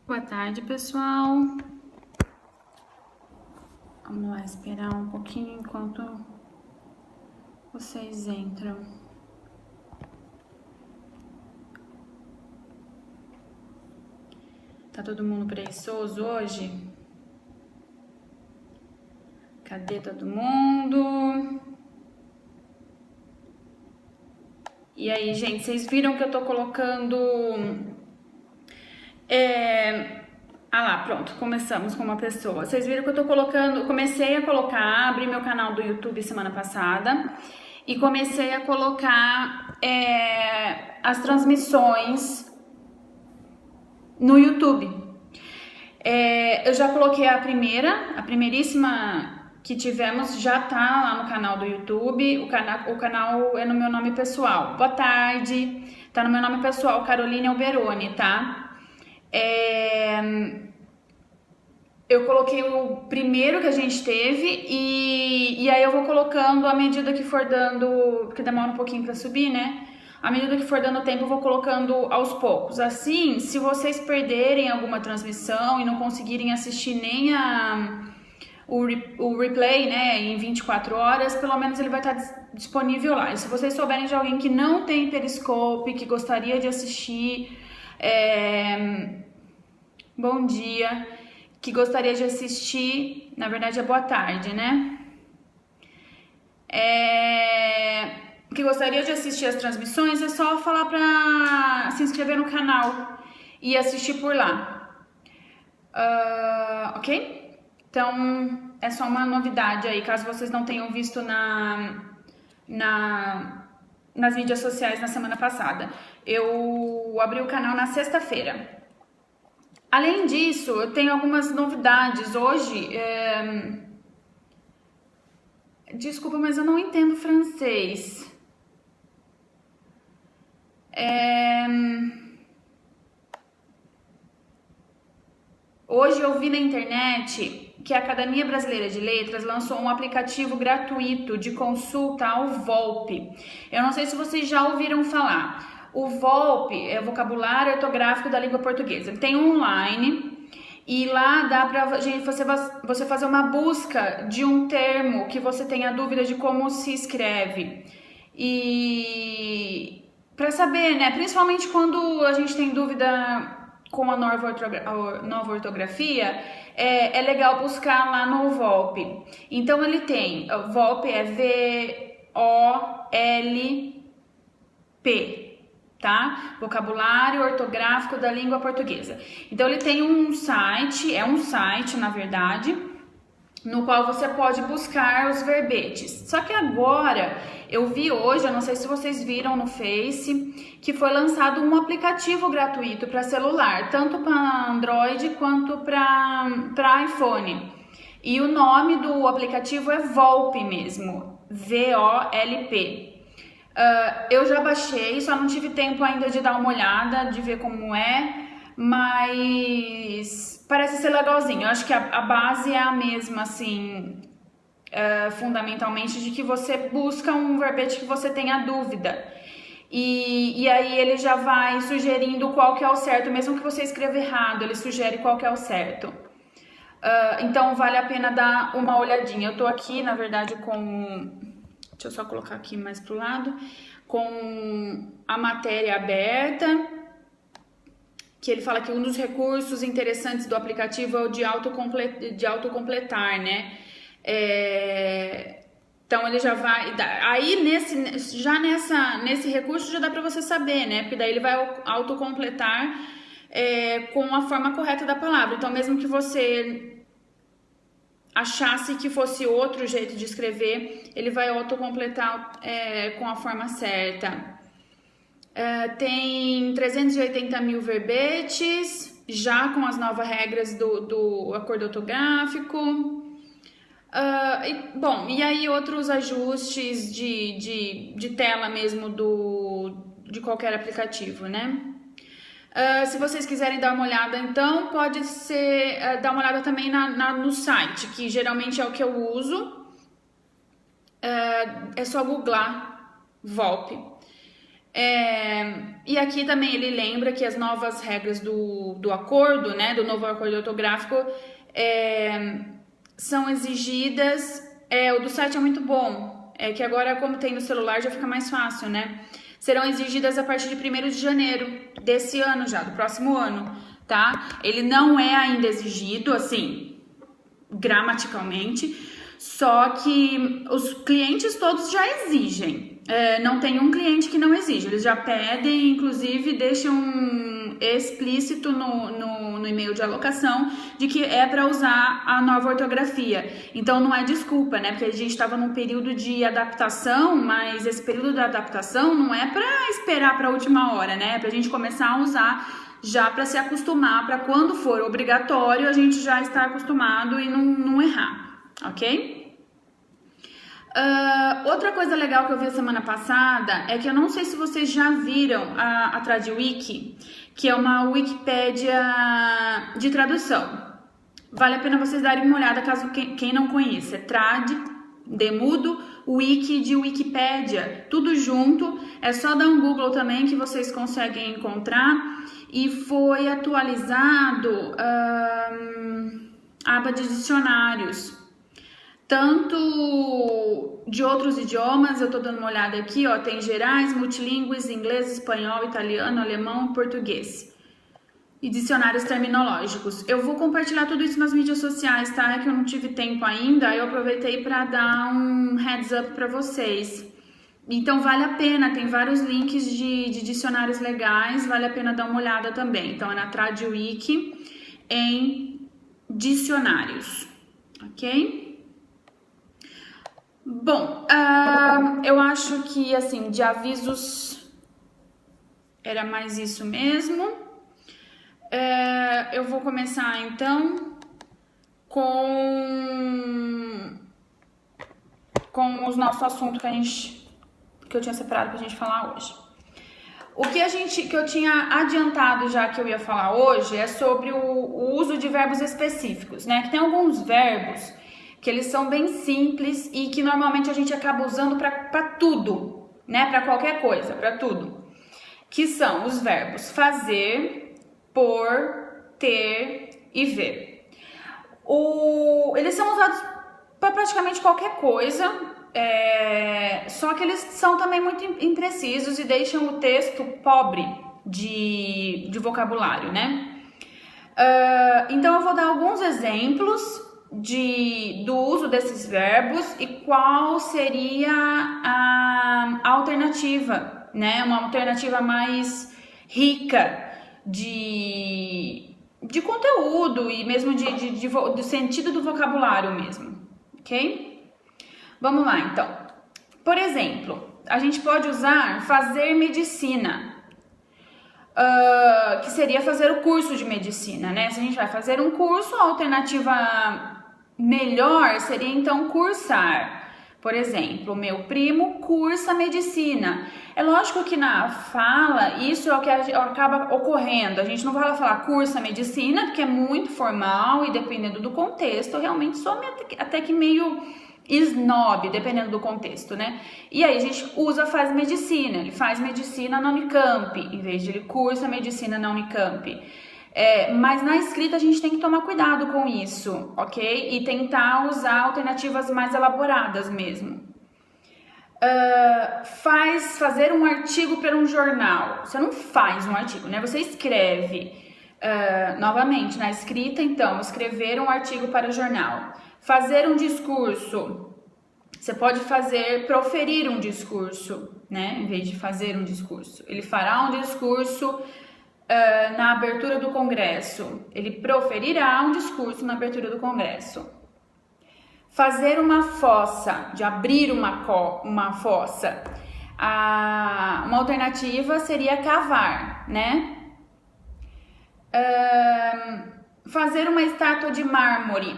Boa tarde, pessoal. Vamos lá esperar um pouquinho enquanto vocês entram. Tá todo mundo preguiçoso hoje? Cadê todo mundo? E aí, gente, vocês viram que eu tô colocando... Ah lá, pronto, começamos com uma pessoa. Vocês viram que eu tô colocando... Comecei a colocar, abri meu canal do YouTube semana passada e comecei a colocar as transmissões no YouTube. Eu já coloquei a primeiríssima que tivemos já tá lá no canal do YouTube. O canal é no meu nome pessoal. Boa tarde, tá no meu nome pessoal, Caroline Alberoni, tá? Eu coloquei o primeiro que a gente teve e aí eu vou colocando à medida que for dando, porque demora um pouquinho para subir, né? À medida que for dando tempo, eu vou colocando aos poucos. Assim, se vocês perderem alguma transmissão e não conseguirem assistir nem o replay, né, em 24 horas, pelo menos ele vai estar disponível lá. E se vocês souberem de alguém que não tem Periscope, que gostaria de assistir, bom dia, que gostaria de assistir, na verdade é boa tarde, né? Que gostaria de assistir as transmissões, é só falar para se inscrever no canal e assistir por lá. Ok? Então, é só uma novidade aí, caso vocês não tenham visto nas mídias sociais na semana passada. Eu abri o canal na sexta-feira. Além disso, eu tenho algumas novidades. Hoje, desculpa, mas eu não entendo francês. Hoje eu vi na internet que a Academia Brasileira de Letras lançou um aplicativo gratuito de consulta ao VOLP. Eu não sei se vocês já ouviram falar. O VOLP é o vocabulário ortográfico da língua portuguesa. Ele tem online e lá dá para você fazer uma busca de um termo que você tenha dúvida de como se escreve. E para saber, né? Principalmente quando a gente tem dúvida com a nova ortografia, é legal buscar lá no VOLP. Então ele tem, o VOLP é V-O-L-P, tá? Vocabulário ortográfico da língua portuguesa. Então ele tem um site, na verdade, no qual você pode buscar os verbetes. Só que agora, eu vi hoje, eu não sei se vocês viram no Face, que foi lançado um aplicativo gratuito para celular, tanto para Android quanto para iPhone. E o nome do aplicativo é VOLP mesmo, V-O-L-P. Eu já baixei, só não tive tempo ainda de dar uma olhada, de ver como é, mas parece ser legalzinho. Eu acho que a base é a mesma, assim, fundamentalmente, de que você busca um verbete que você tenha dúvida. E aí ele já vai sugerindo qual que é o certo, mesmo que você escreva errado, ele sugere qual que é o certo. Então vale a pena dar uma olhadinha. Eu tô aqui, na verdade, com... Deixa eu só colocar aqui mais pro lado. Com a matéria aberta, que ele fala que um dos recursos interessantes do aplicativo é o de autocompletar, né? Então ele já vai... Aí nesse recurso já dá para você saber, né? Porque daí ele vai autocompletar com a forma correta da palavra. Então mesmo que você achasse que fosse outro jeito de escrever, ele vai autocompletar com a forma certa. Tem 380 mil verbetes, já com as novas regras do acordo ortográfico. E aí outros ajustes de tela mesmo de qualquer aplicativo, né? Se vocês quiserem dar uma olhada, então, pode ser dar uma olhada também no site, que geralmente é o que eu uso. É só googlar VOLP. E aqui também ele lembra que as novas regras do acordo, né, do novo acordo ortográfico, são exigidas. O do site é muito bom, que agora, como tem no celular, já fica mais fácil, né? Serão exigidas a partir de 1º de janeiro desse ano já, do próximo ano, tá? Ele não é ainda exigido, assim, gramaticalmente, só que os clientes todos já exigem. Não tem um cliente que não exige, eles já pedem, inclusive deixam explícito no e-mail de alocação de que é para usar a nova ortografia. Então não é desculpa, né? Porque a gente estava num período de adaptação, mas esse período de adaptação não é para esperar para a última hora, né? É para a gente começar a usar já para se acostumar, para quando for obrigatório a gente já estar acostumado e não errar, ok? Outra coisa legal que eu vi a semana passada é que eu não sei se vocês já viram a Tradiwiki, que é uma Wikipédia de tradução. Vale a pena vocês darem uma olhada caso quem não conheça. Trad, demudo, wiki de Wikipédia, tudo junto. É só dar um Google também que vocês conseguem encontrar. E foi atualizado a aba de dicionários. Tanto de outros idiomas, eu tô dando uma olhada aqui, ó, tem gerais, multilingües, inglês, espanhol, italiano, alemão, português. E dicionários terminológicos. Eu vou compartilhar tudo isso nas mídias sociais, tá? É que eu não tive tempo ainda, aí eu aproveitei para dar um heads up para vocês. Então vale a pena, tem vários links de dicionários legais, vale a pena dar uma olhada também. Então é na Tradiwiki em dicionários, ok? Bom, eu acho que, assim, de avisos era mais isso mesmo. Eu vou começar, então, com os nossos assuntos que eu tinha separado pra gente falar hoje. O que eu tinha adiantado já que eu ia falar hoje é sobre o uso de verbos específicos, né? Que tem alguns verbos que eles são bem simples e que normalmente a gente acaba usando para tudo, né? Para qualquer coisa, para tudo. Que são os verbos fazer, pôr, ter e ver. Eles são usados para praticamente qualquer coisa, só que eles são também muito imprecisos e deixam o texto pobre de vocabulário, né? Então eu vou dar alguns exemplos do uso desses verbos e qual seria a alternativa, né? Uma alternativa mais rica de conteúdo e mesmo do sentido do vocabulário mesmo, ok? Vamos lá, então. Por exemplo, a gente pode usar fazer medicina, que seria fazer o curso de medicina, né? Se a gente vai fazer um curso, a alternativa melhor seria então cursar. Por exemplo, meu primo cursa medicina. É lógico que na fala isso é o que acaba ocorrendo. A gente não vai falar cursa medicina, porque é muito formal e dependendo do contexto, realmente some até que meio snob, dependendo do contexto, né? E aí a gente usa faz medicina. Ele faz medicina na Unicamp, em vez de ele cursa medicina na Unicamp. Mas na escrita a gente tem que tomar cuidado com isso, ok? E tentar usar alternativas mais elaboradas mesmo. Fazer um artigo para um jornal. Você não faz um artigo, né? Você escreve. Novamente, na escrita, então, escrever um artigo para o jornal. Fazer um discurso. Você pode proferir um discurso, né? Em vez de fazer um discurso. Ele fará um discurso na abertura do Congresso. Ele proferirá um discurso na abertura do Congresso. Fazer uma fossa, de abrir uma fossa. Uma alternativa seria cavar, né? Fazer uma estátua de mármore.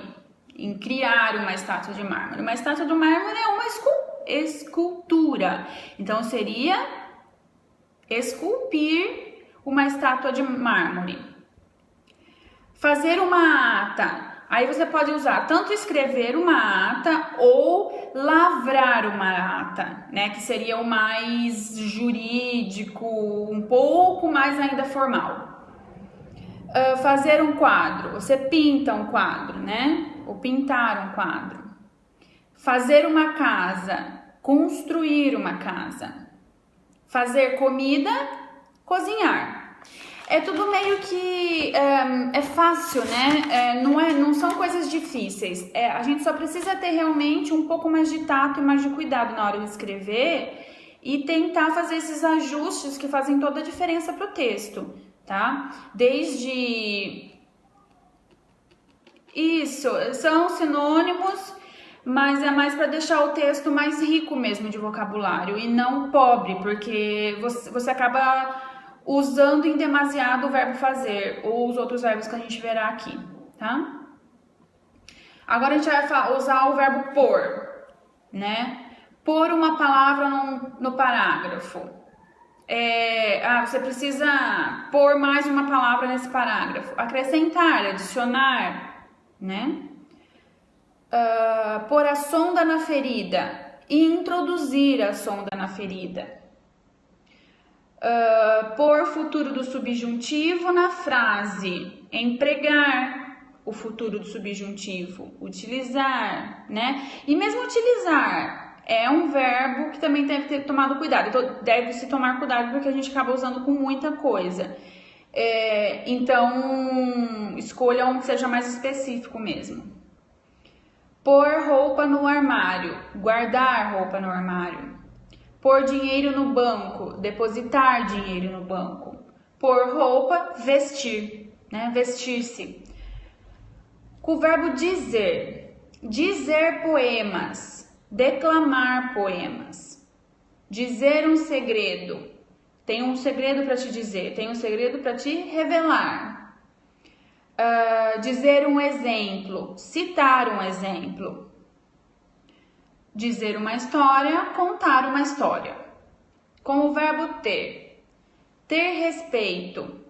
Em criar uma estátua de mármore. Uma estátua de mármore é uma escultura. Então seria esculpir uma estátua de mármore. Fazer uma ata. Aí você pode usar tanto escrever uma ata ou lavrar uma ata, né? Que seria o mais jurídico, um pouco mais ainda formal. Fazer um quadro, você pinta um quadro, né? Ou pintar um quadro. Fazer uma casa, construir uma casa. Fazer comida, cozinhar. É tudo meio que é fácil, né? Não são coisas difíceis. A gente só precisa ter realmente um pouco mais de tato e mais de cuidado na hora de escrever e tentar fazer esses ajustes que fazem toda a diferença para o texto, tá? Desde isso, são sinônimos, mas é mais para deixar o texto mais rico mesmo de vocabulário e não pobre, porque você acaba usando em demasiado o verbo fazer ou os outros verbos que a gente verá aqui, tá? Agora a gente vai usar o verbo pôr, né? Pôr uma palavra no parágrafo. Você precisa pôr mais uma palavra nesse parágrafo. Acrescentar, adicionar, né? Pôr a sonda na ferida e introduzir a sonda na ferida. Pôr futuro do subjuntivo na frase, empregar o futuro do subjuntivo, utilizar, né? E mesmo utilizar é um verbo que também deve ter tomado cuidado. Então, deve-se tomar cuidado porque a gente acaba usando com muita coisa. Então, escolha um que seja mais específico mesmo. Pôr roupa no armário, guardar roupa no armário. Pôr dinheiro no banco, depositar dinheiro no banco. Pôr roupa, vestir, né? Vestir-se. Com o verbo dizer, dizer poemas, declamar poemas. Dizer um segredo, tem um segredo para te dizer, tem um segredo para te revelar. Dizer um exemplo, citar um exemplo. Dizer uma história, contar uma história. Com o verbo ter. Ter respeito.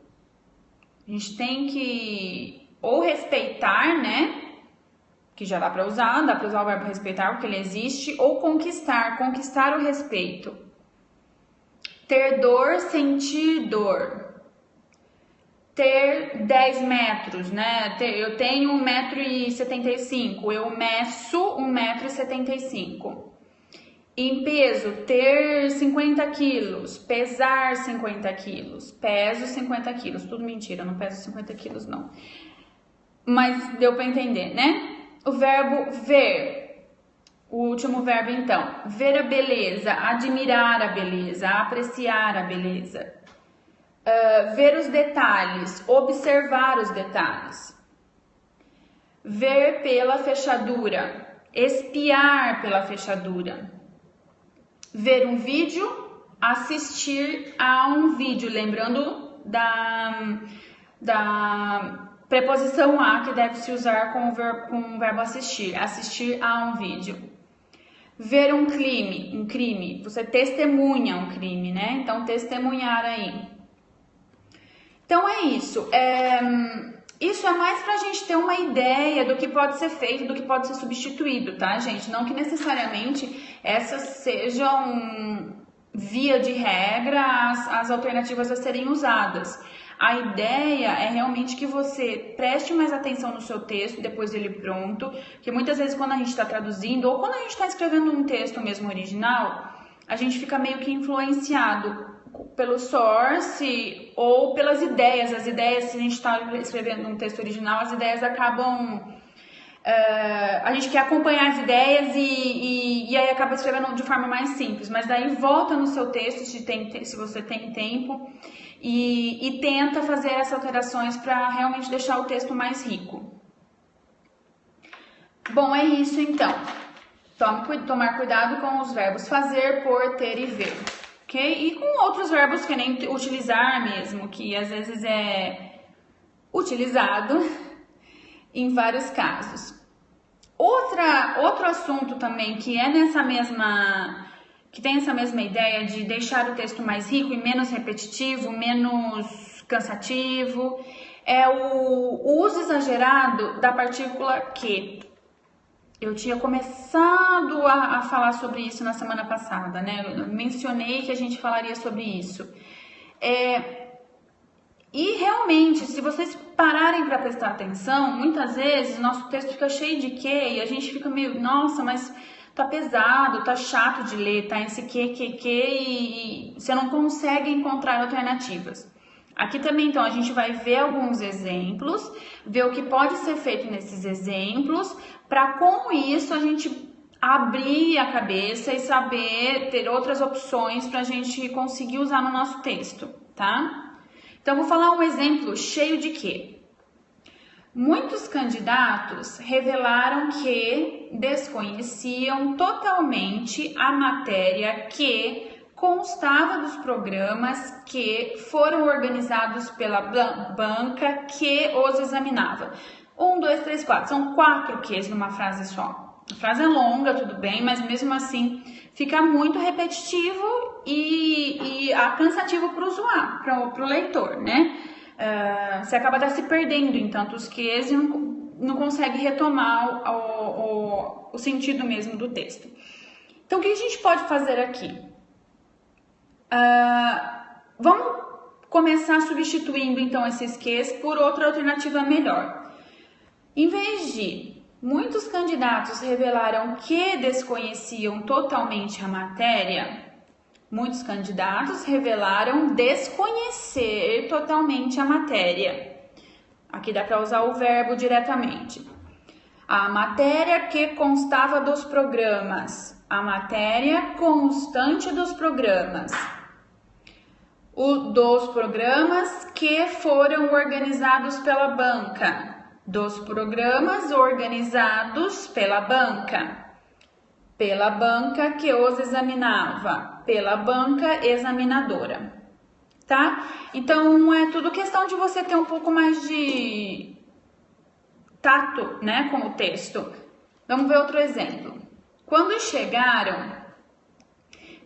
A gente tem que ou respeitar, né? Que já dá para usar o verbo respeitar porque ele existe. Ou conquistar, conquistar o respeito. Ter dor, sentir dor. Ter 10 metros, né? Eu tenho 1,75 m, eu meço 1,75 m. Em peso, ter 50 quilos, pesar 50 quilos, peso 50 quilos, tudo mentira, não peso 50 quilos não. Mas deu para entender, né? O verbo ver, o último verbo então, ver a beleza, admirar a beleza, apreciar a beleza. Ver os detalhes, observar os detalhes. Ver pela fechadura, espiar pela fechadura. Ver um vídeo, assistir a um vídeo, lembrando da preposição a que deve se usar com o verbo assistir, assistir a um vídeo. Ver um crime, você testemunha um crime, né? Então, testemunhar aí. Então é isso. Isso é mais pra gente ter uma ideia do que pode ser feito, do que pode ser substituído, tá, gente? Não que necessariamente essas sejam, via de regra, as alternativas a serem usadas. A ideia é realmente que você preste mais atenção no seu texto depois dele pronto, que muitas vezes quando a gente está traduzindo ou quando a gente está escrevendo um texto mesmo original, a gente fica meio que influenciado pelo source ou pelas ideias. As ideias, se a gente está escrevendo um texto original, as ideias acabam... a gente quer acompanhar as ideias e aí acaba escrevendo de forma mais simples. Mas daí volta no seu texto, se você tem tempo, e tenta fazer essas alterações para realmente deixar o texto mais rico. Bom, é isso então. Tomar cuidado com os verbos fazer, pôr, ter e ver. Okay? E com outros verbos que nem utilizar mesmo, que às vezes é utilizado em vários casos. Outro assunto também que é que tem essa mesma ideia de deixar o texto mais rico e menos repetitivo, menos cansativo, é o uso exagerado da partícula que. Eu tinha começado a falar sobre isso na semana passada, né? Eu mencionei que a gente falaria sobre isso. E realmente, se vocês pararem para prestar atenção, muitas vezes nosso texto fica cheio de que e a gente fica meio, nossa, mas tá pesado, tá chato de ler, tá esse que e você não consegue encontrar alternativas. Aqui também, então, a gente vai ver alguns exemplos, ver o que pode ser feito nesses exemplos, para com isso a gente abrir a cabeça e saber ter outras opções para a gente conseguir usar no nosso texto, tá? Então, vou falar um exemplo cheio de quê? Muitos candidatos revelaram que desconheciam totalmente a matéria que constava dos programas que foram organizados pela banca que os examinava. 1, 2, 3, 4. São 4 Qs numa frase só. A frase é longa, tudo bem, mas mesmo assim fica muito repetitivo e cansativo para o usuário, para o leitor, né? Você acaba até se perdendo em tantos Qs e não consegue retomar o sentido mesmo do texto. Então, o que a gente pode fazer aqui? Vamos começar substituindo então esses Qs por outra alternativa melhor. Em vez de muitos candidatos revelaram que desconheciam totalmente a matéria, muitos candidatos revelaram desconhecer totalmente a matéria. Aqui dá para usar o verbo diretamente. A matéria que constava dos programas. A matéria constante dos programas. Dos programas que foram organizados pela banca. Dos programas organizados pela banca. Pela banca que os examinava. Pela banca examinadora. Tá? Então, é tudo questão de você ter um pouco mais de tato, né, com o texto. Vamos ver outro exemplo. Quando chegaram,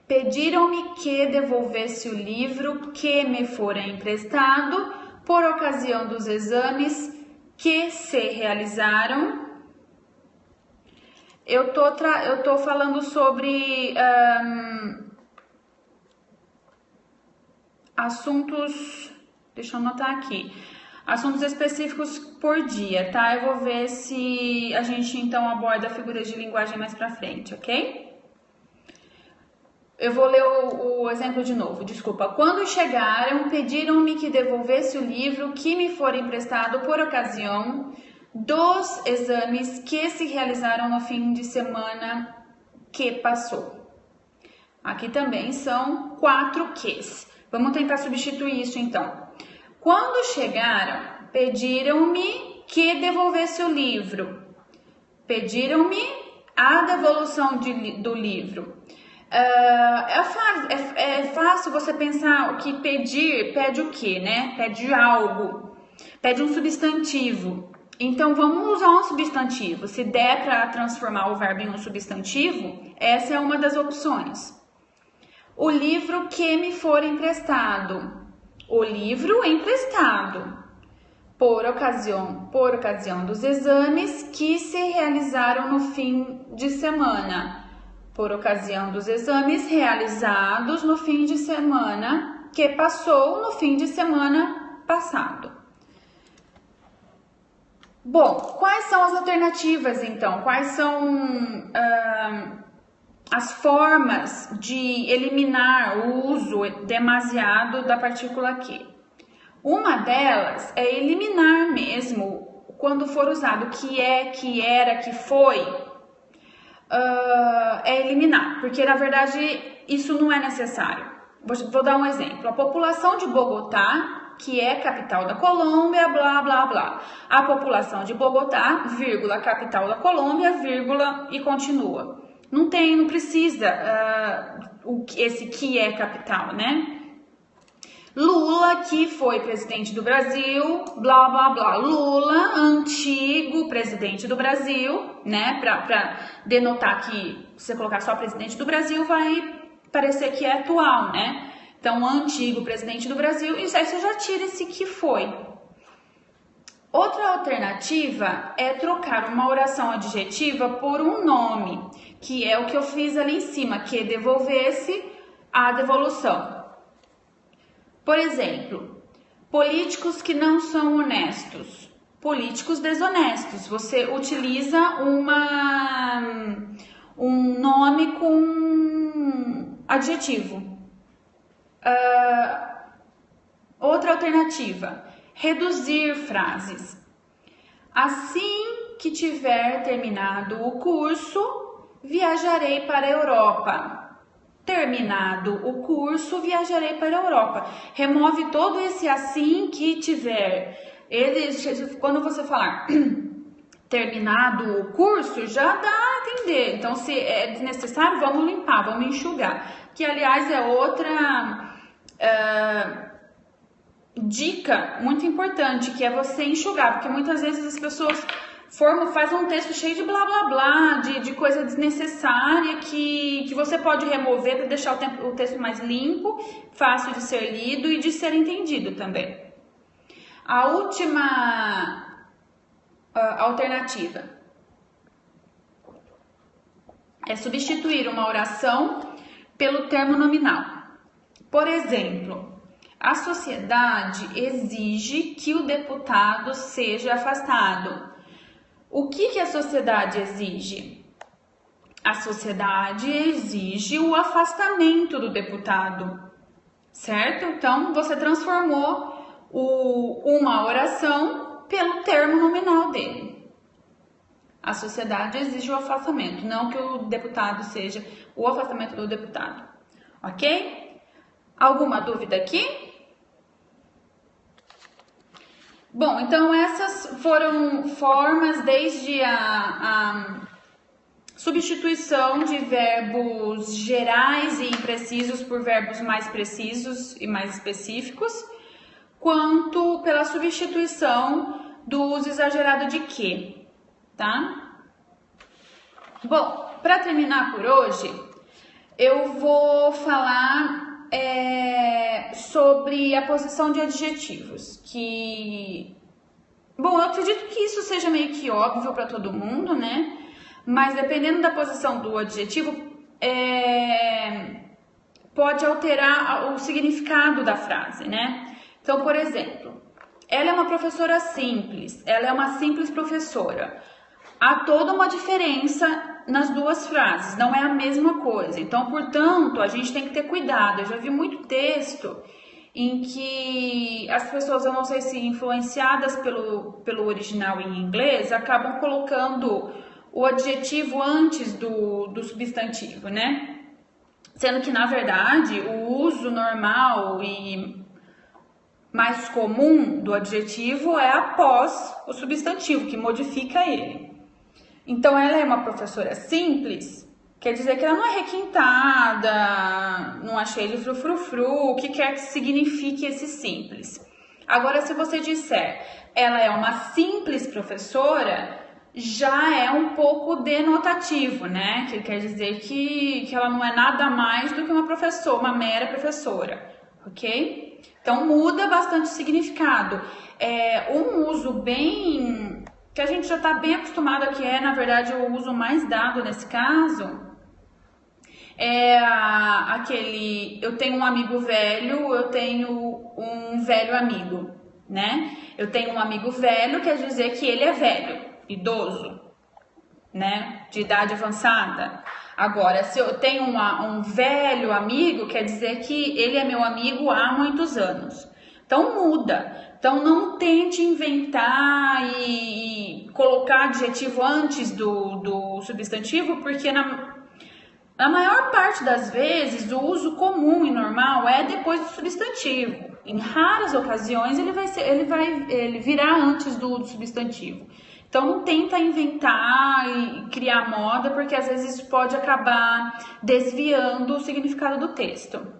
pediram-me que devolvesse o livro que me fora emprestado por ocasião dos exames que se realizaram. Eu tô falando sobre assuntos, deixa eu anotar aqui, assuntos específicos por dia, tá? Eu vou ver se a gente então aborda figuras de linguagem mais pra frente, ok? Eu vou ler o exemplo de novo, desculpa. Quando chegaram, pediram-me que devolvesse o livro que me fora emprestado por ocasião dos exames que se realizaram no fim de semana que passou. Aqui também são 4 Qs. Vamos tentar substituir isso então. Quando chegaram, pediram-me que devolvesse o livro. Pediram-me a devolução do livro. É fácil você pensar o que pedir, pede o quê, né? Pede algo, pede um substantivo. Então, vamos usar um substantivo. Se der para transformar o verbo em um substantivo, essa é uma das opções. O livro que me for emprestado. O livro emprestado. Por ocasião dos exames que se realizaram no fim de semana. Por ocasião dos exames realizados no fim de semana que passou no fim de semana passado. Bom, quais são as alternativas então? Quais são as formas de eliminar o uso demasiado da partícula que? Uma delas é eliminar mesmo quando for usado que é, que era, que foi. É eliminar, porque na verdade isso não é necessário. Vou dar um exemplo. A população de Bogotá, que é capital da Colômbia, blá, blá, blá. A população de Bogotá, vírgula, capital da Colômbia, vírgula, e continua. Não precisa esse que é capital, né? Lula, que foi presidente do Brasil, blá, blá, blá. Lula, antigo presidente do Brasil, né? Pra denotar que, se você colocar só presidente do Brasil, vai parecer que é atual, né? Então, antigo presidente do Brasil, isso aí você já tira esse que foi. Outra alternativa é trocar uma oração adjetiva por um nome, que é o que eu fiz ali em cima, que devolvesse a devolução. Por exemplo, políticos que não são honestos, políticos desonestos. Você utiliza um nome com adjetivo. Outra alternativa, reduzir frases. Assim que tiver terminado o curso, viajarei para a Europa. Terminado o curso, viajarei para a Europa. Remove todo esse assim que tiver. Quando você falar terminado o curso, já dá a entender. Então, se é desnecessário, vamos limpar, vamos enxugar. Que, aliás, é outra dica muito importante, que é você enxugar. Porque muitas vezes as pessoas fazem um texto cheio de blá blá blá, de coisa desnecessária que você pode remover para deixar o texto mais limpo, fácil de ser lido e de ser entendido também. A última alternativa é substituir uma oração pelo termo nominal. Por exemplo, a sociedade exige que o deputado seja afastado. O que a sociedade exige? A sociedade exige o afastamento do deputado, certo? Então, você transformou uma oração pelo termo nominal dele. A sociedade exige o afastamento, não que o deputado seja o afastamento do deputado. Ok? Alguma dúvida aqui? Bom, então essas foram formas desde a substituição de verbos gerais e imprecisos por verbos mais precisos e mais específicos, quanto pela substituição do uso exagerado de que, tá? Bom, para terminar por hoje, eu vou falar sobre a posição de adjetivos, bom, eu acredito que isso seja meio que óbvio para todo mundo, né? Mas dependendo da posição do adjetivo, pode alterar o significado da frase, né? Então, por exemplo, ela é uma professora simples, ela é uma simples professora. Há toda uma diferença nas duas frases, não é a mesma coisa. Então, portanto, a gente tem que ter cuidado. Eu já vi muito texto em que as pessoas, eu não sei se influenciadas pelo original em inglês, acabam colocando o adjetivo antes do substantivo, né? Sendo que, na verdade, o uso normal e mais comum do adjetivo é após o substantivo, que modifica ele. Então, ela é uma professora simples, quer dizer que ela não é requintada, não achei ele frufrufru, o que quer que signifique esse simples. Agora, se você disser, ela é uma simples professora, já é um pouco denotativo, né? Que quer dizer que ela não é nada mais do que uma professora, uma mera professora, ok? Então, muda bastante o significado. Um uso bem... que a gente já está bem acostumado, que é, na verdade, o uso mais dado nesse caso, é aquele, eu tenho um amigo velho, eu tenho um velho amigo, né? Eu tenho um amigo velho, quer dizer que ele é velho, idoso, né? De idade avançada. Agora, se eu tenho um velho amigo, quer dizer que ele é meu amigo há muitos anos. Então, muda. Então, não tente inventar e colocar adjetivo antes do substantivo, porque na maior parte das vezes, o uso comum e normal é depois do substantivo. Em raras ocasiões, ele vai virar antes do substantivo. Então, não tenta inventar e criar moda, porque às vezes isso pode acabar desviando o significado do texto.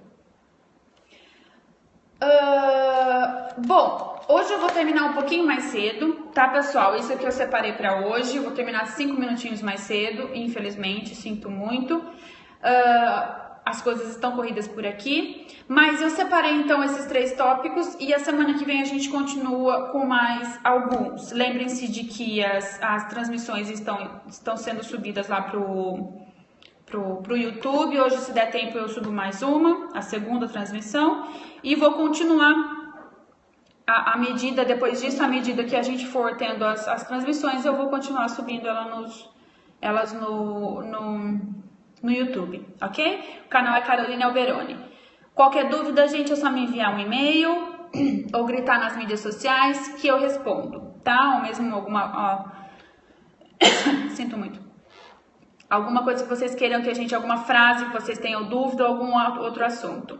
Bom, hoje eu vou terminar um pouquinho mais cedo, tá, pessoal? Isso aqui eu separei para hoje, eu vou terminar 5 minutinhos mais cedo, infelizmente, sinto muito. as coisas estão corridas por aqui, mas eu separei então esses 3 tópicos e a semana que vem a gente continua com mais alguns. Lembrem-se de que as transmissões estão sendo subidas lá pro YouTube. Hoje, se der tempo, eu subo mais uma, a segunda transmissão, e vou continuar à medida, depois disso, à medida que a gente for tendo as transmissões, eu vou continuar subindo elas no YouTube, ok? O canal é Carolina Alberoni. Qualquer dúvida, gente, é só me enviar um e-mail ou gritar nas mídias sociais que eu respondo, tá? Ou mesmo sinto muito. Alguma coisa que vocês queiram que a gente, alguma frase que vocês tenham dúvida ou algum outro assunto.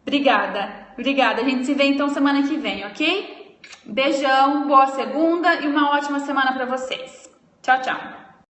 Obrigada. A gente se vê então semana que vem, ok? Beijão, boa segunda e uma ótima semana para vocês. Tchau, tchau.